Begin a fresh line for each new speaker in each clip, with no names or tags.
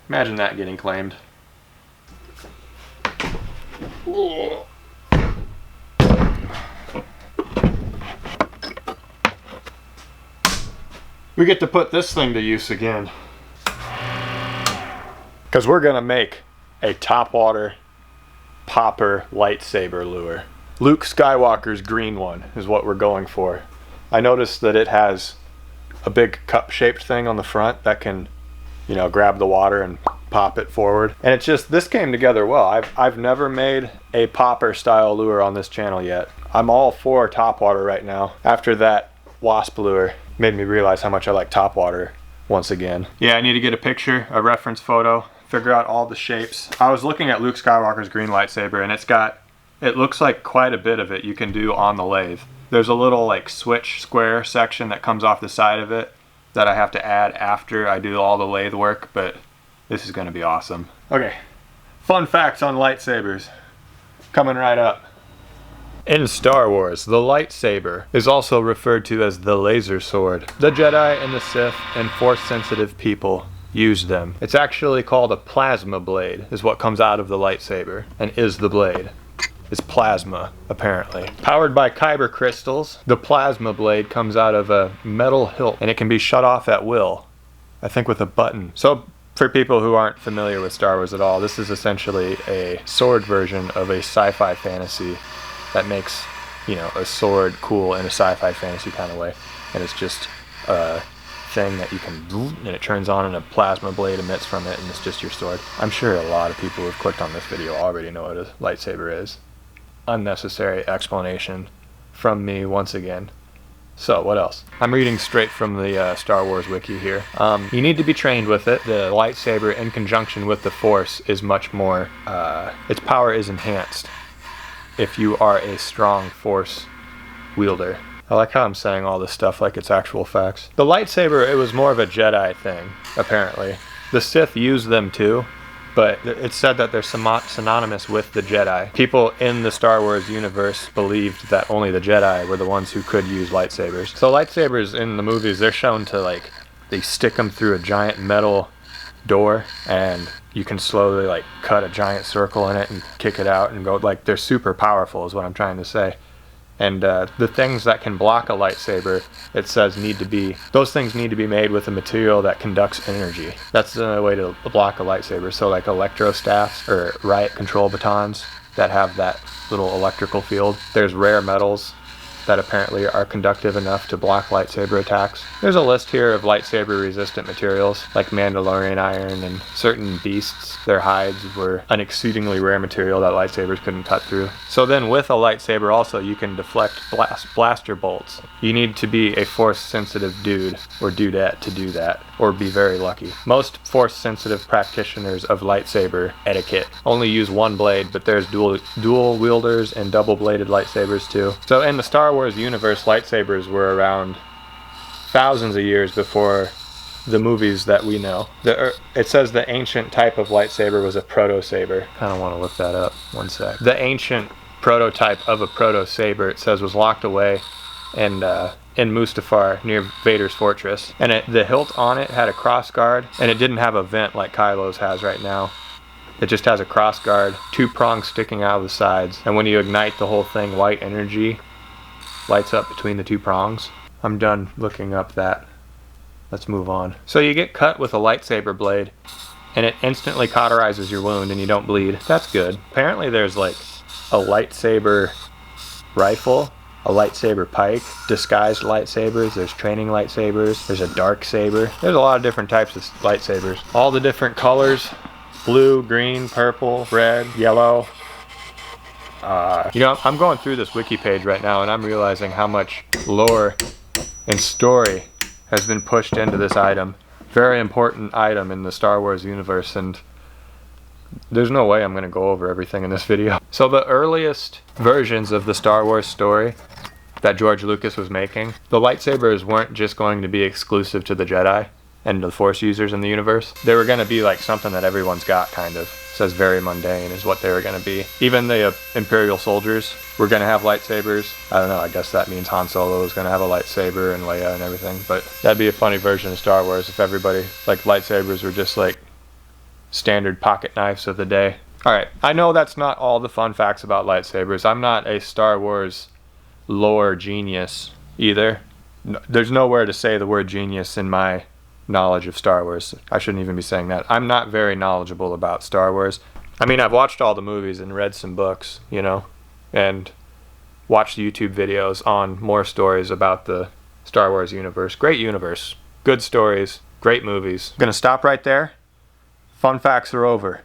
Imagine that getting claimed. We get to put this thing to use again. Because we're going to make a topwater popper lightsaber lure. Luke Skywalker's green one is what we're going for. I noticed that it has a big cup-shaped thing on the front that can, you know, grab the water and pop it forward. And it's just, this came together well. I've never made a popper style lure on this channel yet. I'm all for topwater right now. After that wasp lure made me realize how much I like topwater once again. Yeah, I need to get a picture, a reference photo, figure out all the shapes. I was looking at Luke Skywalker's green lightsaber, and it looks like quite a bit of it you can do on the lathe. There's a little like switch square section that comes off the side of it that I have to add after I do all the lathe work, but this is gonna be awesome. Okay, fun facts on lightsabers coming right up. In Star Wars, the lightsaber is also referred to as the laser sword. The Jedi and the Sith and Force-sensitive people use them. It's actually called a plasma blade, is what comes out of the lightsaber, and is the blade. It's plasma, apparently. Powered by kyber crystals, the plasma blade comes out of a metal hilt, and it can be shut off at will, I think with a button. So, for people who aren't familiar with Star Wars at all, this is essentially a sword version of a sci-fi fantasy that makes, you know, a sword cool in a sci-fi fantasy kind of way. And it's just a thing that you can, and it turns on and a plasma blade emits from it, and it's just your sword. I'm sure a lot of people who've clicked on this video already know what a lightsaber is. Unnecessary explanation from me once again. So what else? I'm reading straight from the Star Wars wiki here. You need to be trained with it. The lightsaber in conjunction with the Force is much more, its power is enhanced if you are a strong Force wielder. I like how I'm saying all this stuff like it's actual facts. The lightsaber, it was more of a Jedi thing, apparently. The Sith used them too, but it's said that they're synonymous with the Jedi. People in the Star Wars universe believed that only the Jedi were the ones who could use lightsabers. So lightsabers in the movies, they're shown to like, they stick them through a giant metal door, and you can slowly like cut a giant circle in it and kick it out and go, like, they're super powerful is what I'm trying to say. And the things that can block a lightsaber, it says those things need to be made with a material that conducts energy. That's the way to block a lightsaber. So like electrostaffs or riot control batons that have that little electrical field. There's rare metals that apparently are conductive enough to block lightsaber attacks. There's a list here of lightsaber resistant materials like Mandalorian iron and certain beasts. Their hides were an exceedingly rare material that lightsabers couldn't cut through. So then with a lightsaber also you can deflect blaster bolts. You need to be a force sensitive dude or dudette to do that, or be very lucky. Most force sensitive practitioners of lightsaber etiquette only use one blade, but there's dual wielders and double bladed lightsabers too. So in the Star Wars universe, lightsabers were around thousands of years before the movies that we know. It says the ancient type of lightsaber was a proto-saber. Kind of want to look that up. One sec. The ancient prototype of a proto-saber, it says, was locked away in Mustafar near Vader's fortress. And the hilt on it had a cross guard, and it didn't have a vent like Kylo's has right now. It just has a cross guard, 2 prongs sticking out of the sides, and when you ignite the whole thing, white energy lights up between the 2 prongs. I'm done looking up that. Let's move on. So you get cut with a lightsaber blade, and it instantly cauterizes your wound and you don't bleed. That's good. Apparently there's like a lightsaber rifle, a lightsaber pike, disguised lightsabers, there's training lightsabers, there's a dark saber. There's a lot of different types of lightsabers. All the different colors, blue, green, purple, red, yellow. You know, I'm going through this wiki page right now and I'm realizing how much lore and story has been pushed into this item. Very important item in the Star Wars universe, and there's no way I'm going to go over everything in this video. So the earliest versions of the Star Wars story that George Lucas was making, the lightsabers weren't just going to be exclusive to the Jedi and the Force users in the universe. They were going to be like something that everyone's got, kind of. It says very mundane is what they were going to be. Even the Imperial soldiers were going to have lightsabers. I don't know, I guess that means Han Solo is going to have a lightsaber and Leia and everything, but that'd be a funny version of Star Wars if everybody, like, lightsabers were just like standard pocket knives of the day. Alright, I know that's not all the fun facts about lightsabers. I'm not a Star Wars lore genius either. There's nowhere to say the word genius in my knowledge of Star Wars. I shouldn't even be saying that. I'm not very knowledgeable about Star Wars. I mean, I've watched all the movies and read some books, you know, and watched YouTube videos on more stories about the Star Wars universe. Great universe. Good stories. Great movies. I'm gonna stop right there. Fun facts are over.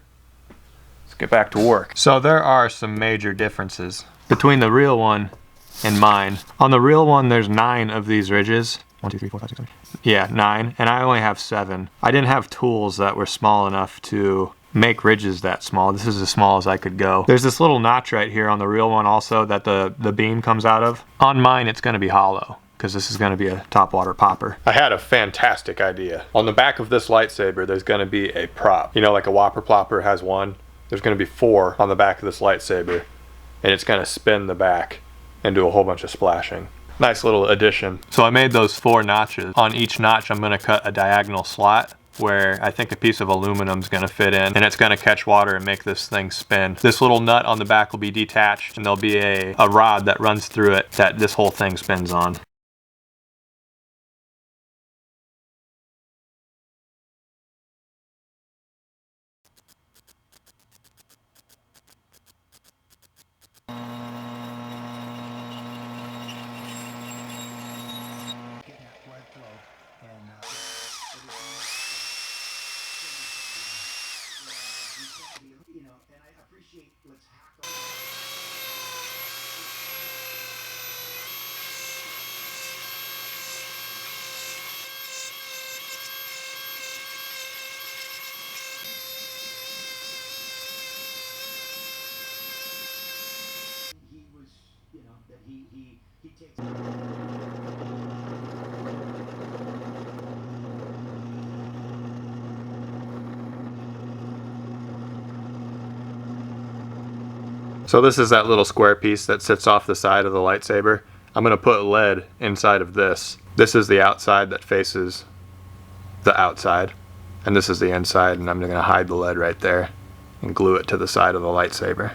Let's get back to work. So there are some major differences between the real one and mine. On the real one, there's 9 of these ridges. 1, 2, 3, 4, 5, 6, 7. Yeah, 9, and I only have 7. I didn't have tools that were small enough to make ridges that small. This is as small as I could go. There's this little notch right here on the real one also that the beam comes out of. On mine, it's gonna be hollow, because this is gonna be a top water popper. I had a fantastic idea. On the back of this lightsaber, there's gonna be a prop. You know, like a whopper plopper has 1. There's gonna be 4 on the back of this lightsaber, and it's gonna spin the back and do a whole bunch of splashing. Nice little addition. So I made those 4 notches. On each notch, I'm gonna cut a diagonal slot where I think a piece of aluminum is gonna fit in, and it's gonna catch water and make this thing spin. This little nut on the back will be detached, and there'll be a rod that runs through it that this whole thing spins on. So this is that little square piece that sits off the side of the lightsaber. I'm gonna put lead inside of this. This is the outside that faces the outside, and this is the inside, and I'm gonna hide the lead right there and glue it to the side of the lightsaber.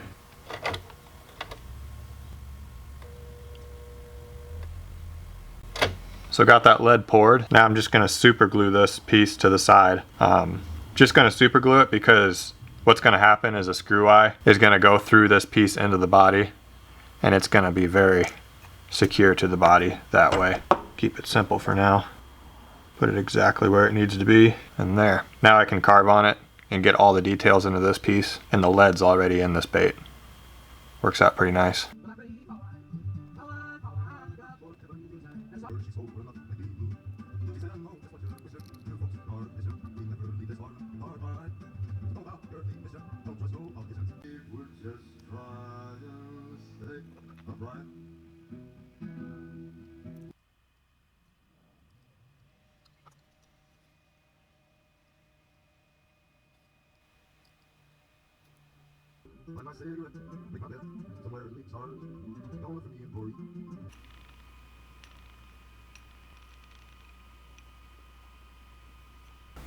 So got that lead poured. Now I'm just gonna super glue this piece to the side. Just gonna super glue it because what's gonna happen is a screw eye is gonna go through this piece into the body, and it's gonna be very secure to the body that way. Keep it simple for now. Put it exactly where it needs to be, and there. Now I can carve on it and get all the details into this piece, and the lead's already in this bait. Works out pretty nice.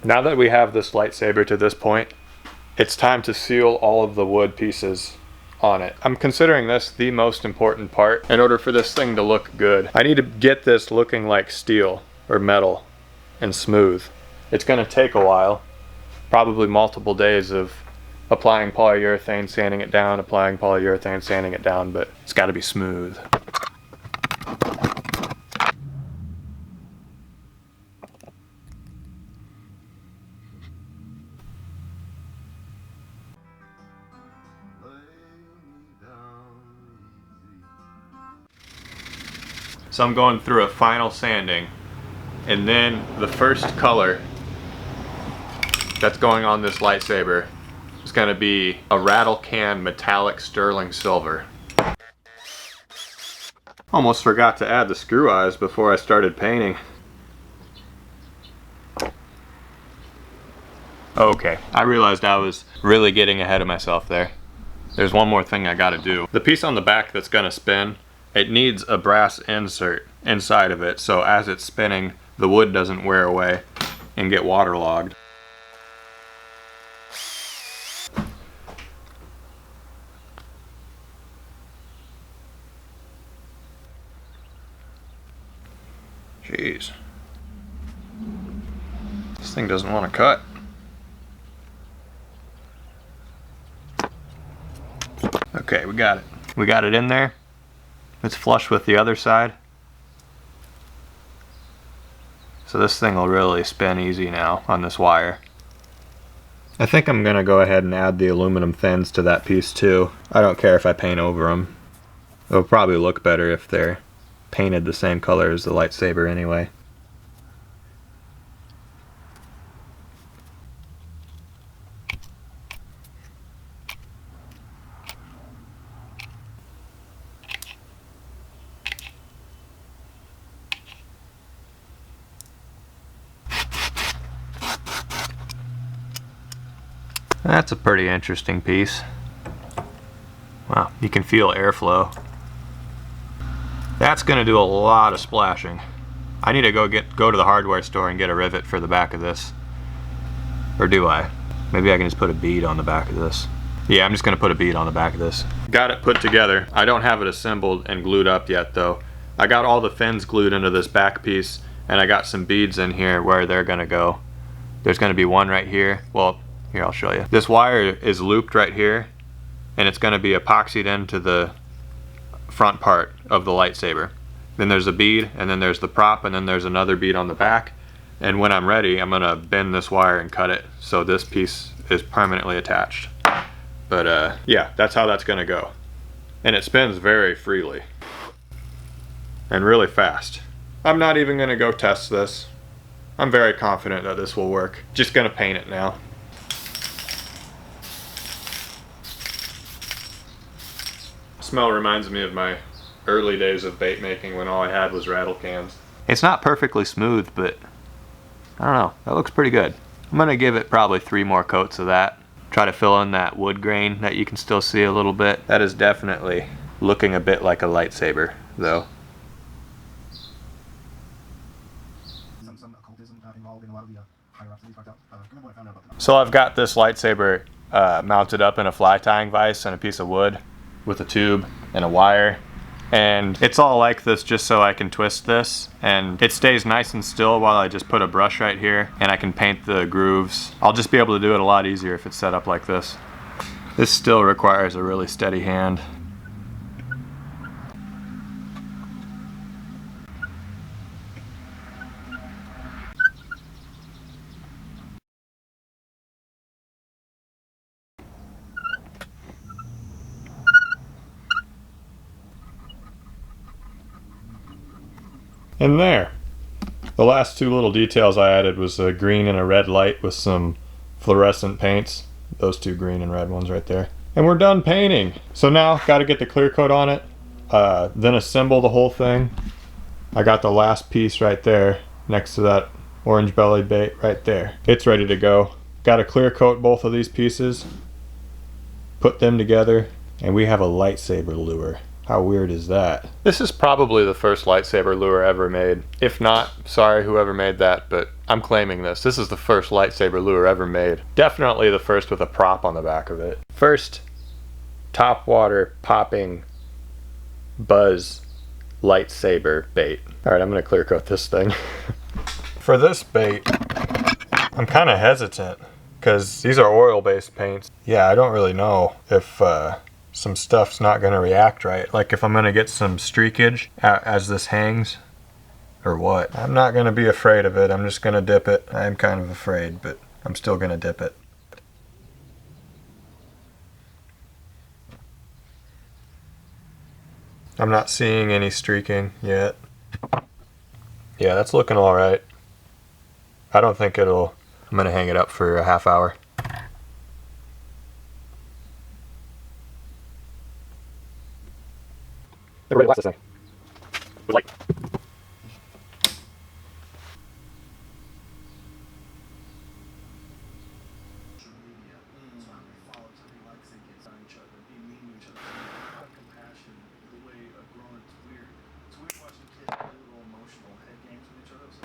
Now that we have this lightsaber to this point, it's time to seal all of the wood pieces on it. I'm considering this the most important part in order for this thing to look good. I need to get this looking like steel or metal and smooth. It's going to take a while, probably multiple days of applying polyurethane, sanding it down, applying polyurethane, sanding it down, but it's got to be smooth. So I'm going through a final sanding, and then the first color that's going on this lightsaber is going to be a rattle can metallic sterling silver. Almost forgot to add the screw eyes before I started painting. Okay, I realized I was really getting ahead of myself there. There's one more thing I gotta do. The piece on the back that's gonna spin, it needs a brass insert inside of it, so as it's spinning, the wood doesn't wear away and get waterlogged. Jeez. This thing doesn't want to cut. Okay, we got it. We got it in there. It's flush with the other side. So this thing will really spin easy now on this wire. I think I'm gonna go ahead and add the aluminum fins to that piece too. I don't care if I paint over them. It'll probably look better if they're painted the same color as the LightSaber anyway. That's a pretty interesting piece. Wow, you can feel airflow. That's gonna do a lot of splashing. I need to go to the hardware store and get a rivet for the back of this. Or do I? Maybe I can just put a bead on the back of this. Yeah, I'm just gonna put a bead on the back of this. Got it put together. I don't have it assembled and glued up yet though. I got all the fins glued into this back piece, and I got some beads in here where they're gonna go. There's gonna be one right here. Well, here, I'll show you. This wire is looped right here, and it's gonna be epoxied into the front part of the LightSaber. Then there's a bead, and then there's the prop, and then there's another bead on the back. And when I'm ready, I'm gonna bend this wire and cut it so this piece is permanently attached. But yeah, that's how that's gonna go. And it spins very freely and really fast. I'm not even gonna go test this. I'm very confident that this will work. Just gonna paint it now. Smell reminds me of my early days of bait making when all I had was rattle cans. It's not perfectly smooth, but I don't know, that looks pretty good. I'm gonna give it probably 3 more coats of that. Try to fill in that wood grain that you can still see a little bit. That is definitely looking a bit like a LightSaber though. So I've got this LightSaber mounted up in a fly tying vise and a piece of wood with a tube and a wire, and it's all like this just so I can twist this and it stays nice and still while I just put a brush right here and I can paint the grooves. I'll just be able to do it a lot easier if it's set up like this. This still requires a really steady hand. And there. The last 2 little details I added was a green and a red light with some fluorescent paints. Those 2 green and red ones right there. And we're done painting. So now, gotta get the clear coat on it, then assemble the whole thing. I got the last piece right there, next to that orange belly bait right there. It's ready to go. Gotta clear coat both of these pieces, put them together, and we have a LightSaber lure. How weird is that? This is probably the first LightSaber lure ever made. If not, sorry whoever made that, but I'm claiming this. This is the first LightSaber lure ever made. Definitely the first with a prop on the back of it. First top water popping buzz LightSaber bait. Alright, I'm gonna clear coat this thing. For this bait, I'm kind of hesitant because these are oil-based paints. Yeah, I don't really know if some stuff's not going to react right. Like if I'm going to get some streakage as this hangs or what. I'm not going to be afraid of it. I'm just going to dip it. I'm kind of afraid, but I'm still going to dip it. I'm not seeing any streaking yet. Yeah, that's looking all right. I don't think it'll... I'm going to hang it up for a half hour. Everybody watch this thing. With light.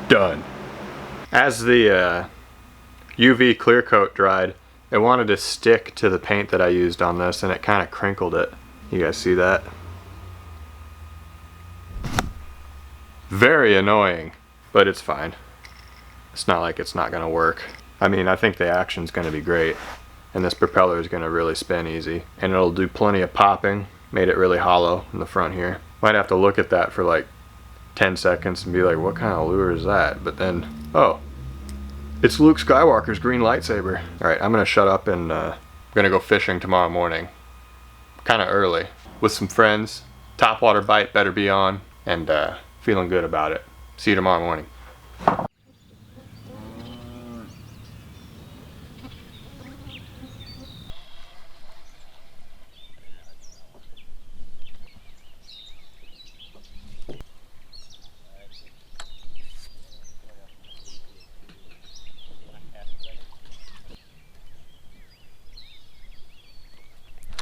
Done. As the UV clear coat dried, it wanted to stick to the paint that I used on this, and it kind of crinkled it. You guys see that? Very annoying. but it's fine. It's not like it's not gonna work. I mean, I think the action's gonna be great, and this propeller is gonna really spin easy, and it'll do plenty of popping. Made it really hollow in the front here. Might have to look at that for like 10 seconds and be like, what kind of lure is that? But then, oh, it's Luke Skywalker's green lightsaber. All right, I'm gonna shut up and gonna go fishing tomorrow morning, kind of early, with some friends. Topwater bite better be on, and feeling good about it. See you tomorrow morning.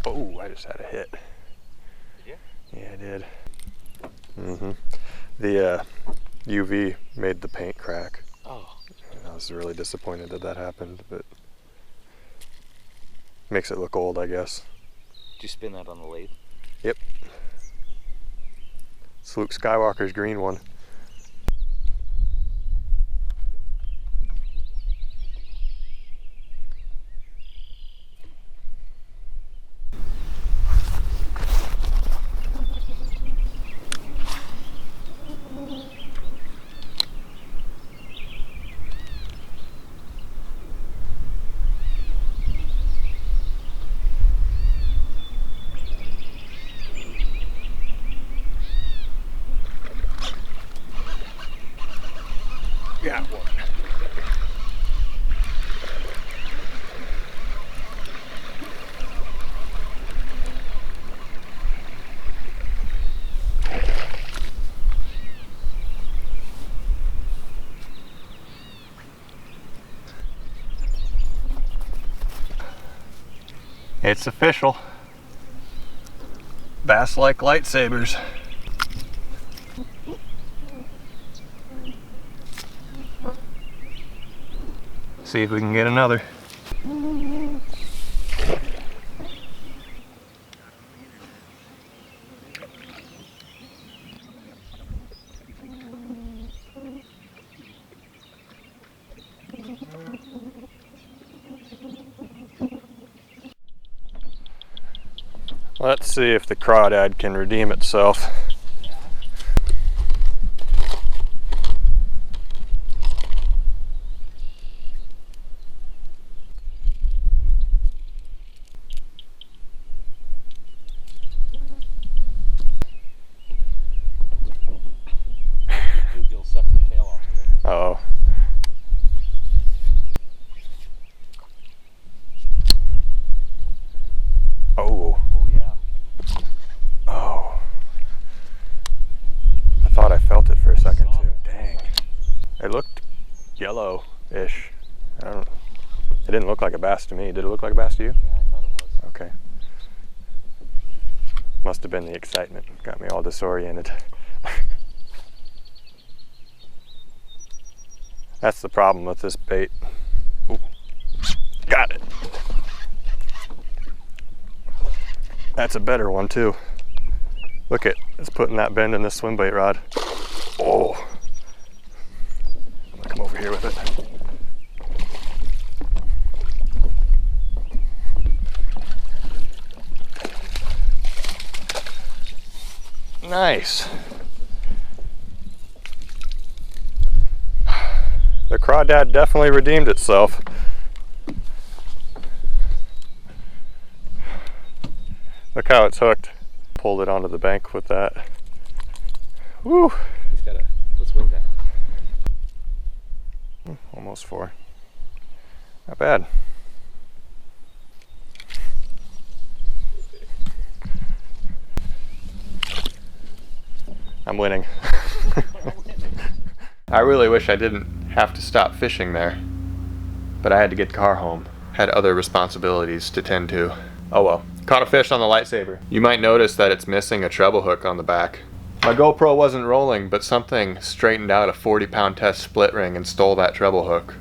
Oh, I just had a hit. Did you? Yeah, I did. The UV made the paint crack. Oh. I was really disappointed that that happened, but makes it look old, I guess.
Did you spin that on the lathe?
Yep. It's Luke Skywalker's green one. Got one. It's official. Bass like lightsabers. See if we can get another. Let's see if the crawdad can redeem itself. Uh-oh. Oh. Oh, yeah. Oh. I thought I felt it for a second, too. Dang. It looked yellow-ish. I don't know. It didn't look like a bass to me. Did it look like a bass to you?
Yeah, I thought it was.
Okay. Must have been the excitement. Got me all disoriented. That's the problem with this bait. Ooh. Got it. That's a better one too. Look at, it's putting that bend in this swim bait rod. Oh. I'm gonna come over here with it. Nice. The crawdad definitely redeemed itself. Look how it's hooked. Pulled it onto the bank with that. Woo!
He's got a, let's weigh that.
Almost 4. Not bad. I'm winning. I really wish I didn't have to stop fishing there, but I had to get the car home. Had other responsibilities to tend to. Oh well. Caught a fish on the lightsaber. You might notice that it's missing a treble hook on the back. My GoPro wasn't rolling, but something straightened out a 40-pound test split ring and stole that treble hook.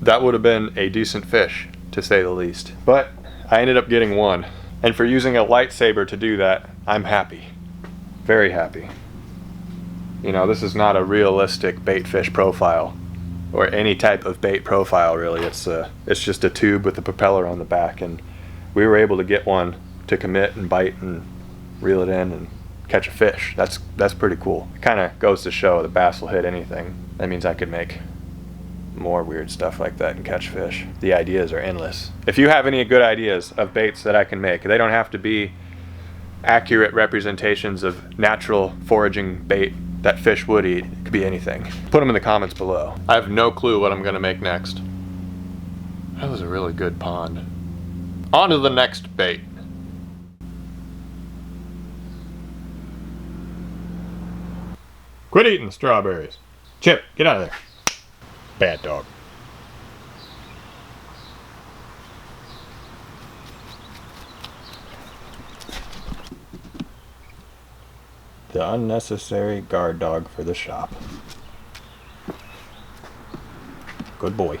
That would have been a decent fish, to say the least. But I ended up getting one. And for using a lightsaber to do that, I'm happy. Very happy. You know, this is not a realistic bait fish profile, or any type of bait profile really. It's just a tube with a propeller on the back, and we were able to get one to commit and bite and reel it in and catch a fish. That's pretty cool. It kind of goes to show that bass will hit anything. That means I could make more weird stuff like that and catch fish. The ideas are endless. If you have any good ideas of baits that I can make, they don't have to be accurate representations of natural foraging bait that fish would eat. It could be anything. Put them in the comments below. I have no clue what I'm gonna make next. That was a really good pond. On to the next bait. Quit eating strawberries. Chip, get out of there. Bad dog. The unnecessary guard dog for the shop. Good boy.